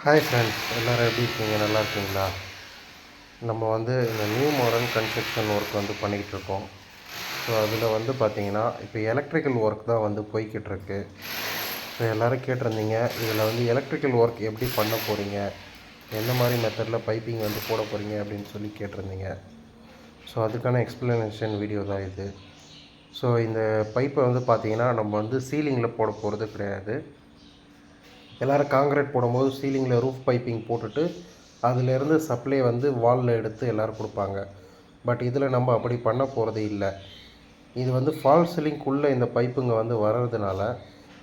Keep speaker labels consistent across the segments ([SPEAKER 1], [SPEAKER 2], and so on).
[SPEAKER 1] Hi friends, எல்லோரும் எப்படி இருக்கீங்க? நல்லா இருக்கீங்களா? நம்ம வந்து இந்த நியூ மாடர்ன் கன்ஸ்ட்ரக்ஷன் ஒர்க் வந்து பண்ணிக்கிட்டு இருக்கோம். ஸோ அதில் வந்து பார்த்திங்கன்னா இப்போ எலக்ட்ரிக்கல் ஒர்க் தான் வந்து போய்கிட்டு இருக்கு. ஸோ எல்லோரும் கேட்டிருந்தீங்க, இதில் வந்து எலக்ட்ரிக்கல் ஒர்க் எப்படி பண்ண போகிறீங்க, எந்த மாதிரி மெத்தடில் பைப்பிங் வந்து போட போகிறீங்க அப்படின்னு சொல்லி கேட்டிருந்தீங்க. ஸோ அதுக்கான எக்ஸ்ப்ளனேஷன் வீடியோ தான் இது. ஸோ இந்த பைப்பை வந்து பார்த்திங்கன்னா நம்ம வந்து சீலிங்கில் போட போகிறது கிடையாது. எல்லோரும் காங்கிரீட் போடும்போது சீலிங்கில் ரூஃப் பைப்பிங் போட்டுட்டு அதிலேருந்து சப்ளை வந்து வாலில் எடுத்து எல்லோரும் கொடுப்பாங்க. பட் இதில் நம்ம அப்படி பண்ண போகிறது இல்லை. இது வந்து ஃபால் சீலிங்குள்ளே இந்த பைப்புங்க வந்து வர்றதுனால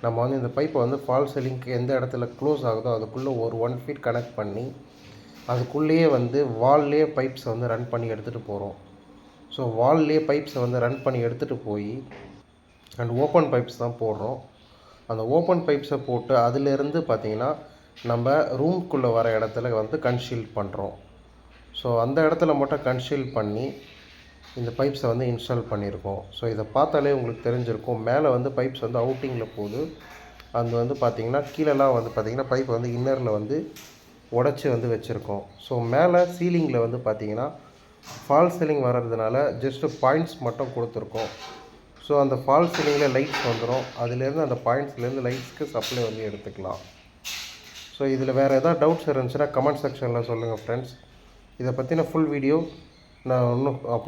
[SPEAKER 1] நம்ம வந்து இந்த பைப்பை வந்து ஃபால் சீலிங்க்கு எந்த இடத்துல க்ளோஸ் ஆகுதோ அதுக்குள்ளே ஒரு 1 ஃபீட் கனெக்ட் பண்ணி அதுக்குள்ளேயே வந்து வால்லே பைப்ஸை வந்து ரன் பண்ணி எடுத்துகிட்டு போகிறோம். ஸோ வால்லே பைப்ஸை வந்து ரன் பண்ணி எடுத்துகிட்டு போய் அண்ட் ஓப்பன் பைப்ஸ் தான் போடுறோம். அந்த ஓப்பன் பைப்ஸை போட்டு அதிலேருந்து பார்த்திங்கன்னா நம்ம ரூம்குள்ளே வர இடத்துல வந்து கன்ஷீல்ட் பண்ணுறோம். ஸோ அந்த இடத்துல மட்டும் கன்ஷீல்ட் பண்ணி இந்த பைப்ஸை வந்து இன்ஸ்டால் பண்ணியிருக்கோம். ஸோ இதை பார்த்தாலே உங்களுக்கு தெரிஞ்சிருக்கும், மேலே வந்து பைப்ஸ் வந்து அவுட்டிங்கில் போகுது. அது வந்து பார்த்திங்கன்னா கீழெல்லாம் வந்து பார்த்திங்கன்னா பைப் வந்து இன்னரில் வந்து உடச்சி வந்து வச்சுருக்கோம். ஸோ மேலே சீலிங்கில் வந்து பார்த்திங்கன்னா ஃபால் சீலிங் வர்றதுனால ஜஸ்ட்டு பாயிண்ட்ஸ் மட்டும் கொடுத்துருக்கோம். ஸோ அந்த ஃபால் சீலிங்கில் லைட்ஸ் வந்துடும். அதுலேருந்து அந்த பாயிண்ட்ஸ்லேருந்து லைட்ஸ்க்கு சப்ளை வந்து எடுத்துக்கலாம். ஸோ இதில் வேறு எதாவது டவுட்ஸ் இருந்துச்சுன்னா கமெண்ட் செக்ஷனில் சொல்லுங்கள் ஃப்ரெண்ட்ஸ். இதை பற்றின ஃபுல் வீடியோ நான் இன்னும் அப்லோட்